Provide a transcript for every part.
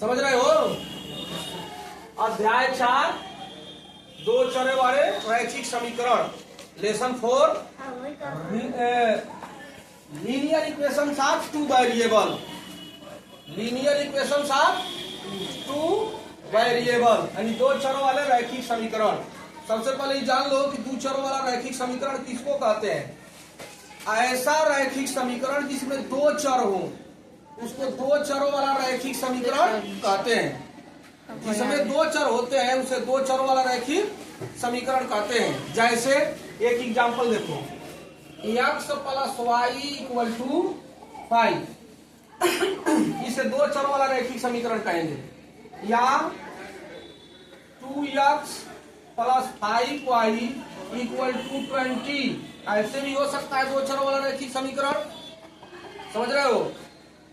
समझ रहे हो? अध्याय 4 दो चरों वाले रैखिक समीकरण, lesson 4 linear equations of two variable. Linear equations of two variable यानी दो चरों वाले रैखिक समीकरण। सबसे पहले जान लो कि दो चरों वाला रैखिक समीकरण किसको कहते हैं। ऐसा रैखिक समीकरण जिसमें दो चर हो उसको दो चरों वाला रैखिक समीकरण कहते हैं। जिसमें दो चर होते हैं उसे दो चरों वाला रैखिक समीकरण कहते हैं। जैसे एक एग्जांपल देखो, x plus y equal to 5, इसे दो चरों वाला रैखिक समीकरण कहेंगे। या 2x plus 5y equal to 20, ऐसे भी हो सकता है दो चरों वाला रैखिक समीकरण। समझ रहे हो?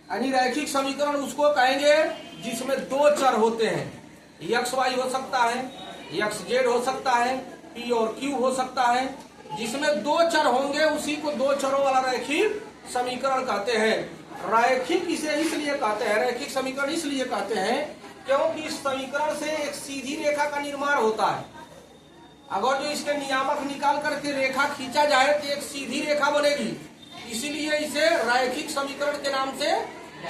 यानी रैखिक समीकरण उसको कहेंगे जिसमें दो चर होते हैं। एक्स वाई हो सकता है, एक्स जेड हो सकता है, पी और क्यू हो सकता है। जिसमें दो चर होंगे उसी को दो चरों वाला रैखिक समीकरण कहते हैं। रैखिक इसे इसलिए कहते हैं, रैखिक समीकरण इसलिए कहते हैं क्योंकि इस समीकरण से एक सीधी रेखा का निर्माण होता है। अगर जो इसके नियामक निकाल करके रेखा खींचा जाए तो एक सीधी रेखा बनेगी, इसीलिए इसे रैखिक समीकरण के नाम से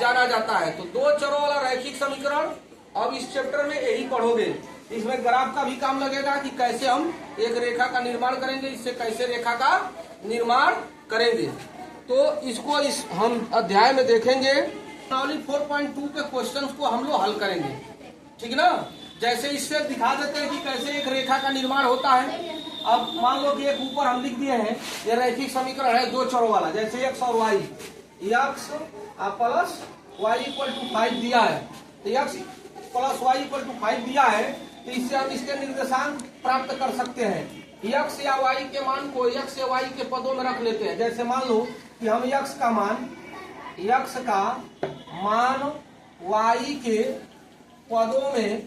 जाना जाता है। तो दो चरों वाला रैखिक समीकरण अब इस चैप्टर में यही पढ़ोगे। इसमें ग्राफ का भी काम लगेगा कि कैसे हम एक रेखा का निर्माण करेंगे, इससे कैसे रेखा का निर्माण करेंगे। तो इसको इस हम अध्याय में देखेंगे। 4.2 के क्वेश्चंस को हम लोग हल करेंगे, ठीक ना। जैसे इससे दिखा देते हैं कि कैसे एक रेखा का निर्माण होता है। अब मान लो कि एक ऊपर हम लिख दिए हैं ये रैखिक समीकरण है दो चरों वाला, जैसे एक्स और y, x plus y equal to 5 दिया है। तो x plus y equal to 5 दिया है तो इससे हम इसके निर्देशांक प्राप्त कर सकते हैं। एक्स या वाई के मान को एक्स या वाई के पदों में रख लेते हैं। जैसे मान लो कि हम एक्स का मान वाई के पदों में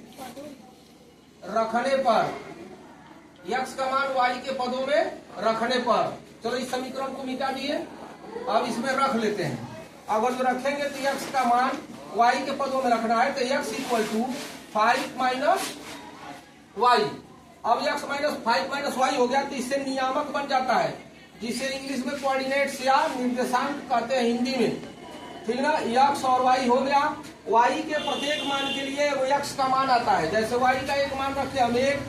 रखने पर, x का मान y के पदों में रखने पर, चलो इस समीकरण को मिटा दिए, अब इसमें रख लेते हैं। अगर जो रखेंगे तो x का मान y के पदों में रखना है तो x equal to 5 minus y. अब x माइनस 5 माइनस वाई हो गया तो इससे नियामक बन जाता है, जिसे इंग्लिश में कोऑर्डिनेट्स या निर्देशांक कहते हैं हिंदी में, ठीक ना। x और y हो गया। y के प्रत्येक मान के लिए वो x का मान आता है। जैसे y का एक मान रखते हम 1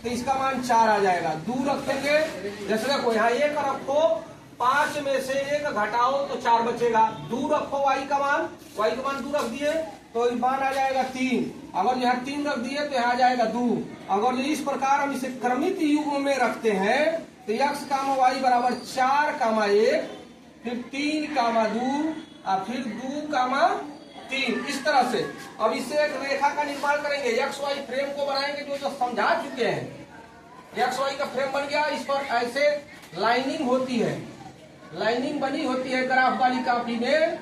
तो इसका मान 4 आ जाएगा। 2 रखेंगे, जैसे देखो यहाँ 1 रखो, 5 में से 1 घटाओ तो 4 बचेगा। 2 रखो y का मान 2 रख दिए तो मान आ जाएगा 3। अगर यहाँ 3 रख दिए तो यहाँ आ जाएगा 2। अगर इस प्रकार हम इसे क्रमित युग्म में रखते हैं तो x कामा y बराबर 4 कामा 1, फिर 3 कामा 2 और फिर 2 कामा 3, इस तरह से। अब इससे एक रेखा का निर्माण करेंगे, एक्स वाई फ्रेम को बनाएंगे जो समझा चुके हैं। एक्स वाई का फ्रेम बन गया, इस पर ऐसे लाइनिंग होती है, लाइनिंग बनी होती है ग्राफ वाली कॉपी में।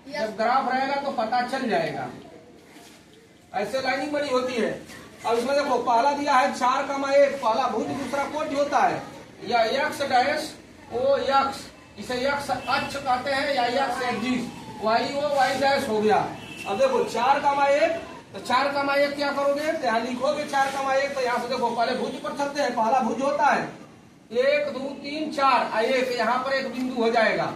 जब ग्राफ रहेगा तो पता चल जाएगा, ऐसे लाइनिंग बनी होती है। अब इसमें देखो पहला दिया है 4 कामा 1, पहला भुज, दूसरा कोटि होता है, या एक्स डैश ओ एक्स, इसे एक्स अक्ष कहते हैं, या x axis, y O y dash हो गया। अब देखो 4 कामा 1, तो 4 कामा 1 क्या करोगे तो यहाँ लिखोगे 4 कामा 1, तो यहाँ से देखो पहले भुज पर चलते हैं। पहला भुज होता है 1 2 3 4, 1 यहाँ पर एक बिंदु हो जाएगा।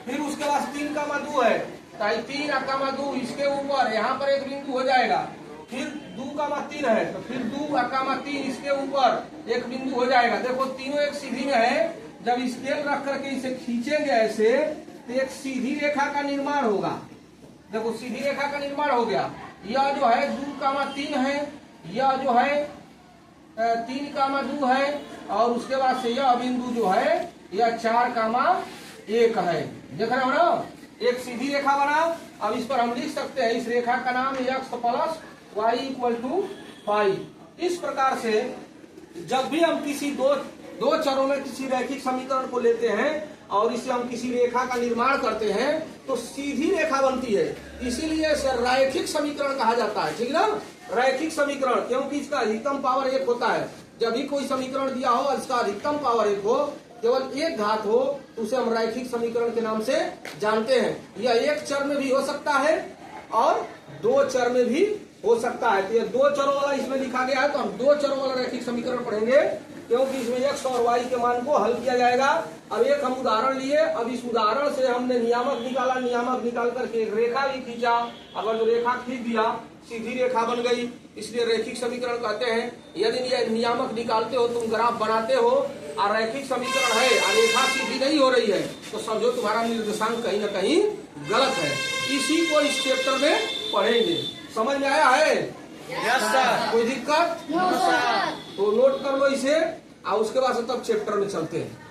फिर उसके बाद 3 कामा 2 है तो 3 कामा 2 इसके ऊपर यहाँ पर एक बिंदु हो जाएगा। फिर 2 कामा 3 है तो फिर 2 कामा 3 इसके ऊपर एक बिंदु हो जाएगा। देखो तीनों एक सीधी में है, जब स्केल रख करके इसे खींचेंगे ऐसे तो एक सीधी रेखा का निर्माण होगा। देखो सीधी रेखा का निर्माण हो गया। यह जो है 2 कामा 3 है, यह जो है 3 कामा 2 है, और उसके बाद से यह बिंदु जो है यह 4 कामा 1 है। देख रहे हो ना, एक सीधी रेखा बना। अब इस पर हम लिख सकते हैं, इस रेखा का नाम है x plus y equal to 5। इस प्रकार से जब भी हम किसी दो चरों में किसी रैखिक समीकरण को लेते हैं और इसे हम किसी रेखा का निर्माण करते हैं तो सीधी रेखा बनती है, इसीलिए इसे रैखिक समीकरण कहा जाता है, ठीक ना। रैखिक समीकरण क्योंकि इसका अधिकतम पावर 1 होता है। जब भी कोई समीकरण दिया हो और इसका अधिकतम पावर 1 हो, केवल एक घात हो, तो उसे हम रैखिक समीकरण के नाम से जानते हैं। यह एक चर में भी हो सकता है और 2 चर में भी हो सकता है। तो ये 2 चरों वाला इसमें लिखा गया है, तो हम 2 चरों वाला रैखिक समीकरण पढ़ेंगे, क्योंकि इसमें x और y के मान को हल किया जाएगा। अब एक हम उदाहरण लिए, अब इस उदाहरण से हमने नियामक निकाला, नियामक निकाल करके एक रेखा भी खींचा। अगर जो रेखा खींच दिया सीधी रेखा बन गई, इसलिए रैखिक समीकरण कहते हैं। यदि नियामक निकालते हो, तुम ग्राफ बनाते हो और रैखिक समीकरण है और रेखा सीधी नहीं हो रही है, तो समझो तुम्हारा निर्देशांक कहीं ना कहीं गलत है। इसी को इस चैप्टर में पढ़ेंगे। समझ में आया है? Yes sir. कोई दिक्कत? No sir. तो नोट कर लो इसे और उसके बाद से तब चैप्टर में चलते हैं।